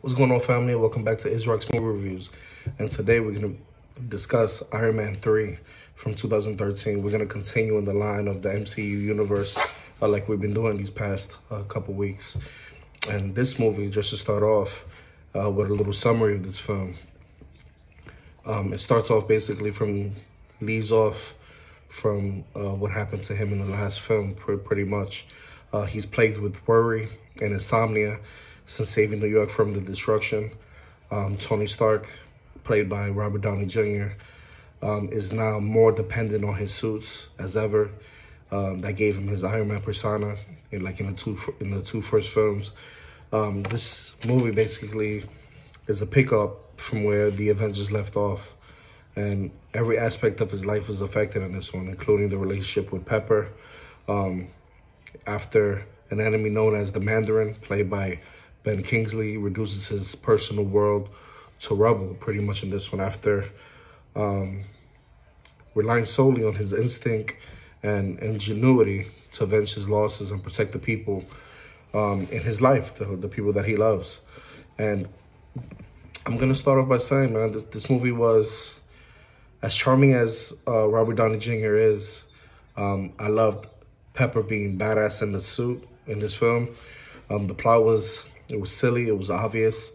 What's going on, family? Welcome back to Israel's Movie Reviews. And today we're going to discuss Iron Man 3 from 2013. We're going to continue in the line of the MCU universe like we've been doing these past couple weeks. And this movie, just to start off with a little summary of this film. It starts off basically leaves off from what happened to him in the last film, pretty much. He's plagued with worry and insomnia since saving New York from the destruction. Tony Stark, played by Robert Downey Jr., is now more dependent on his suits as ever. That gave him his Iron Man persona, in the two first films. This movie basically is a pickup from where the Avengers left off, and every aspect of his life is affected in this one, including the relationship with Pepper. After an enemy known as the Mandarin, played by Kingsley, reduces his personal world to rubble pretty much in this one, after relying solely on his instinct and ingenuity to avenge his losses and protect the people in his life, the people that he loves. And I'm going to start off by saying, man, this movie was as charming as Robert Downey Jr. is. I loved Pepper being badass in the suit in this film. The plot was silly, it was obvious.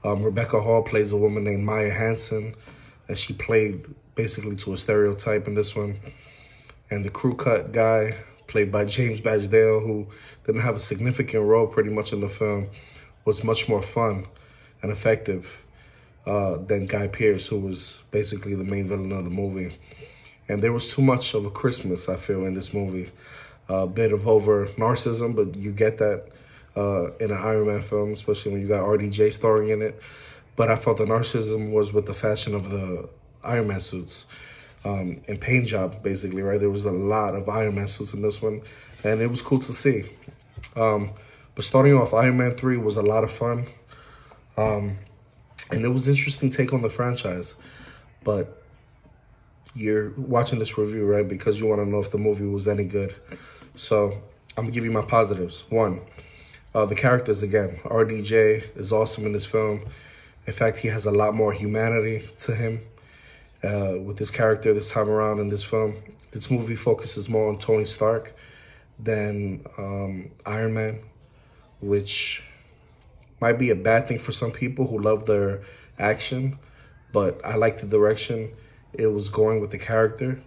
Rebecca Hall plays a woman named Maya Hansen, and she played basically to a stereotype in this one. And the crew cut guy, played by James Rhodes, who didn't have a significant role pretty much in the film, was much more fun and effective than Guy Pearce, who was basically the main villain of the movie. And there was too much of a Christmas, I feel, in this movie. A bit of over narcissism, but you get that in an Iron Man film, especially when you got RDJ starring in it. But I felt the narcissism was with the fashion of the Iron Man suits and paint jobs, basically, right? There was a lot of Iron Man suits in this one, and it was cool to see. But starting off, Iron Man 3 was a lot of fun. And it was an interesting take on the franchise. But you're watching this review, right, because you want to know if the movie was any good. So I'm going to give you my positives. One, the characters, again. RDJ is awesome in this film. In fact, he has a lot more humanity to him with this character this time around in this film. This movie focuses more on Tony Stark than Iron Man, which might be a bad thing for some people who love their action, but I like the direction it was going with the character,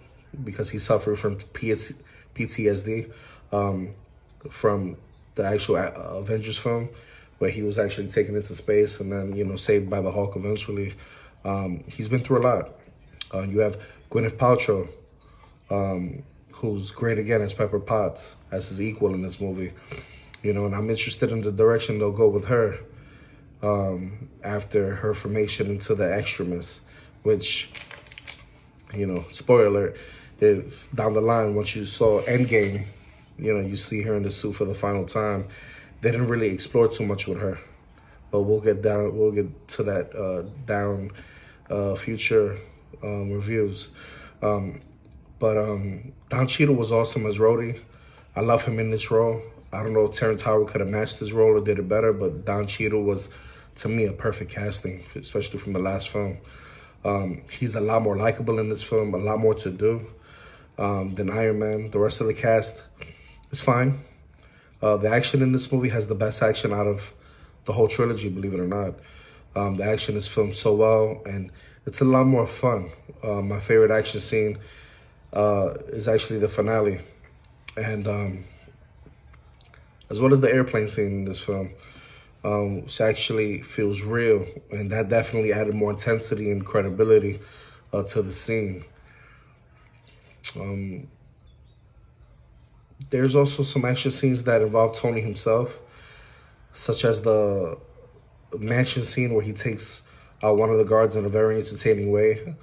because he suffered from PTSD from the actual Avengers film, where he was actually taken into space and then, saved by the Hulk eventually. He's been through a lot. You have Gwyneth Paltrow, who's great again as Pepper Potts, as his equal in this movie. And I'm interested in the direction they'll go with her after her formation into the extremists, which, spoiler alert, if down the line, once you saw Endgame, you see her in the suit for the final time. They didn't really explore too much with her, but we'll get to that down future reviews. But Don Cheadle was awesome as Rhodey. I love him in this role. I don't know if Terrence Howard could have matched his role or did it better, but Don Cheadle was, to me, a perfect casting, especially from the last film. He's a lot more likable in this film, a lot more to do than Iron Man. The rest of the cast is fine. The action in this movie has the best action out of the whole trilogy, believe it or not. The action is filmed so well, and it's a lot more fun. My favorite action scene is actually the finale, and as well as the airplane scene in this film, which actually feels real, and that definitely added more intensity and credibility to the scene. There's also some action scenes that involve Tony himself, such as the mansion scene where he takes one of the guards in a very entertaining way.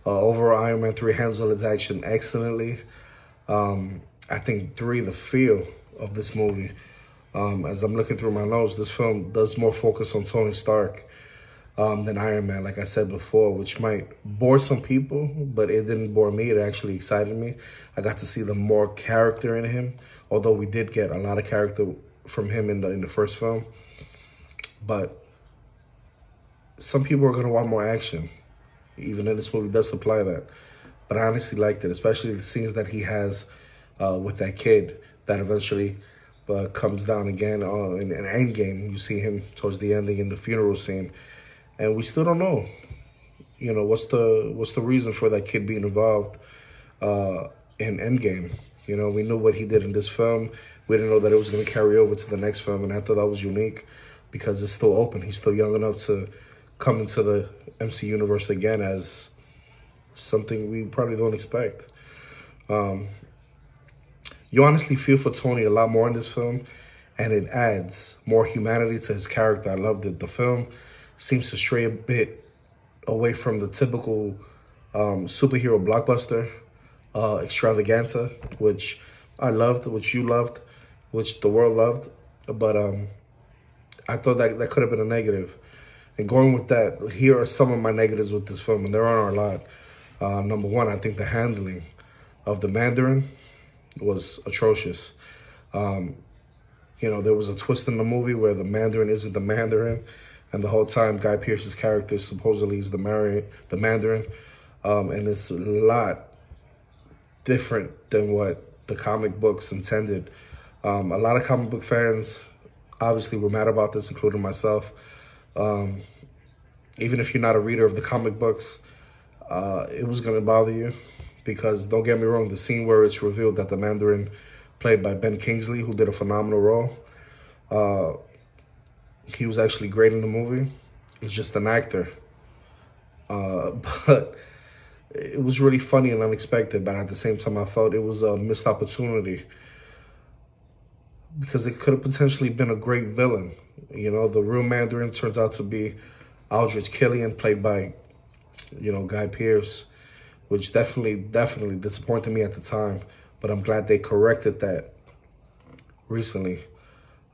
Overall, Iron Man 3 handles its action excellently. I think the feel of this movie, as I'm looking through my notes, this film does more focus on Tony Stark than Iron Man, like I said before, which might bore some people, but it didn't bore me. It actually excited me. I got to see the more character in him, although we did get a lot of character from him in the first film. But some people are going to want more action, even though this movie does supply that. But I honestly liked it, especially the scenes that he has with that kid that eventually comes down again in Endgame. You see him towards the ending in the funeral scene, and we still don't know, you know, what's the reason for that kid being involved in Endgame. You know, we knew what he did in this film. We didn't know that it was going to carry over to the next film, and I thought that was unique because it's still open. He's still young enough to come into the MC universe again as something we probably don't expect. You honestly feel for Tony a lot more in this film, and it adds more humanity to his character. I loved it. The film seems to stray a bit away from the typical superhero blockbuster extravaganza, which I loved, which you loved, which the world loved. But I thought that could have been a negative. And going with that, here are some of my negatives with this film, and there aren't a lot. Number one, I think the handling of the Mandarin was atrocious. You know, there was a twist in the movie where the Mandarin isn't the Mandarin, and the whole time Guy Pearce's character supposedly is the Mandarin, and it's a lot different than what the comic books intended. A lot of comic book fans obviously were mad about this, including myself. Even if you're not a reader of the comic books, it was going to bother you because, don't get me wrong, the scene where it's revealed that the Mandarin, played by Ben Kingsley, who did a phenomenal role, he was actually great in the movie. He's just an actor. But it was really funny and unexpected, but at the same time, I felt it was a missed opportunity because it could have potentially been a great villain. You know, the real Mandarin turns out to be Aldrich Killian, played by, you know, Guy Pearce, which definitely disappointed me at the time, but I'm glad they corrected that recently.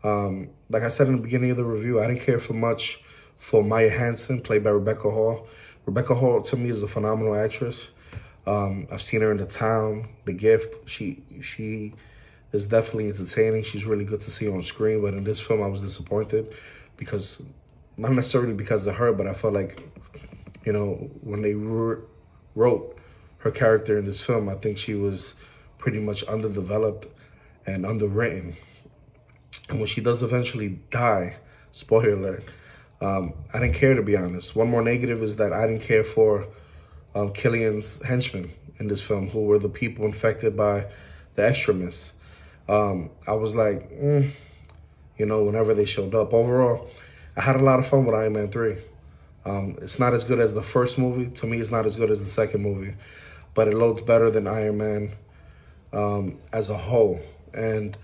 Like I said in the beginning of the review, I didn't care for much for Maya Hansen, played by Rebecca Hall. Rebecca Hall, to me, is a phenomenal actress. I've seen her in The Town, The Gift. She is definitely entertaining. She's really good to see on screen, but in this film, I was disappointed because, not necessarily because of her, but I felt like, you know, when they wrote her character in this film, I think she was pretty much underdeveloped and underwritten. And when she does eventually die, spoiler alert, I didn't care, to be honest. One more negative is that I didn't care for Killian's henchmen in this film, who were the people infected by the extremists. I was like, you know, whenever they showed up. Overall, I had a lot of fun with Iron Man 3. It's not as good as the first movie. To me, it's not as good as the second movie. But it loads better than Iron Man as a whole. And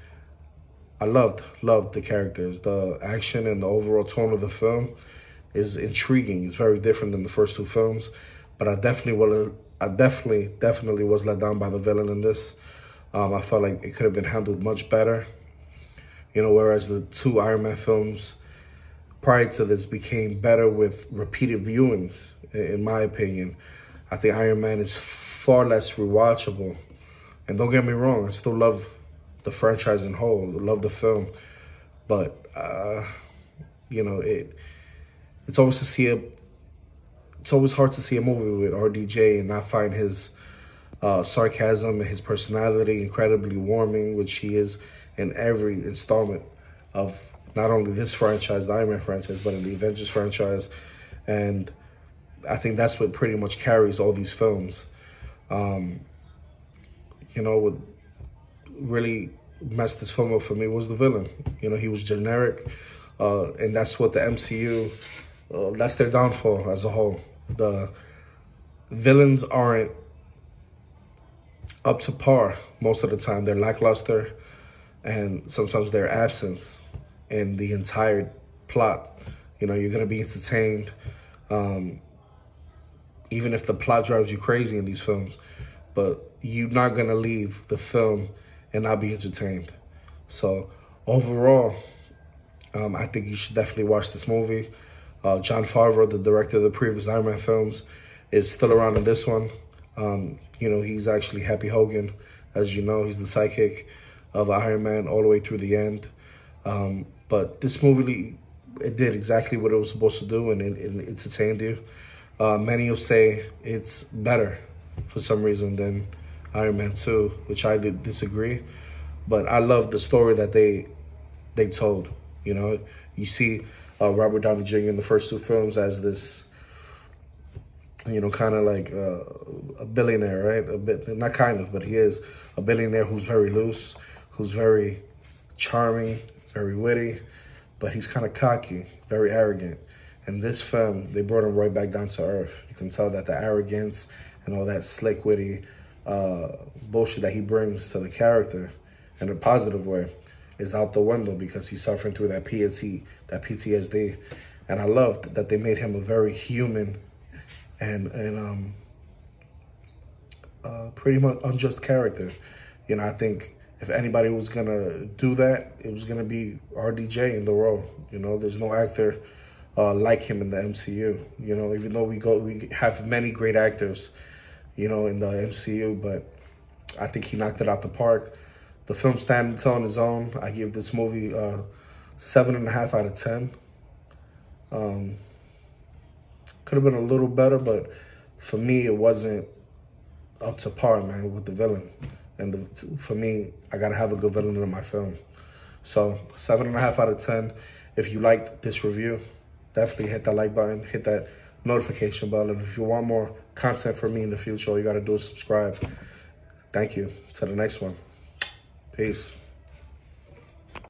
I loved the characters. The action and the overall tone of the film is intriguing. It's very different than the first two films. But I definitely was let down by the villain in this. I felt like it could have been handled much better. You know, whereas the two Iron Man films prior to this became better with repeated viewings, in my opinion. I think Iron Man is far less rewatchable. And don't get me wrong, I still love the franchise in whole, love the film. But, you know, it's always hard to see a movie with RDJ and not find his sarcasm and his personality incredibly warming, which he is in every installment of not only this franchise, the Iron Man franchise, but in the Avengers franchise. And I think that's what pretty much carries all these films. You know, what really messed this film up for me was the villain. You know, he was generic, and that's what the MCU, that's their downfall as a whole. The villains aren't up to par most of the time. They're lackluster, and sometimes they're absent in the entire plot. You know, you're going to be entertained, even if the plot drives you crazy in these films, but you're not going to leave the film and not be entertained. So overall, I think you should definitely watch this movie. Jon Favreau, the director of the previous Iron Man films, is still around in this one. You know, he's actually Happy Hogan. As you know, he's the sidekick of Iron Man all the way through the end. But this movie it did exactly what it was supposed to do, and it entertained you. Many will say it's better for some reason than Iron Man 2, which I did disagree. But I love the story that they told. You know, you see Robert Downey Jr. in the first two films as this, you know, kind of like a billionaire, right? A bit, not kind of, but he is a billionaire who's very loose, who's very charming, very witty, but he's kind of cocky, very arrogant. In this film, they brought him right back down to earth. You can tell that the arrogance and all that slick, witty bullshit that he brings to the character in a positive way is out the window because he's suffering through that PTSD. And I loved that they made him a very human and pretty much unjust character. You know, I think if anybody was gonna do that, it was gonna be RDJ in the role. You know, there's no actor like him in the MCU. You know, even though we have many great actors, you know, in the MCU, but I think he knocked it out the park. The film stands on its own. I give this movie 7.5 out of 10. Could have been a little better, but for me, it wasn't up to par, man, with the villain. And for me, I gotta have a good villain in my film. So 7.5 out of 10. If you liked this review, definitely hit that like button, hit that notification bell. And if you want more content from me in the future, all you gotta do is subscribe. Thank you. Till the next one. Peace.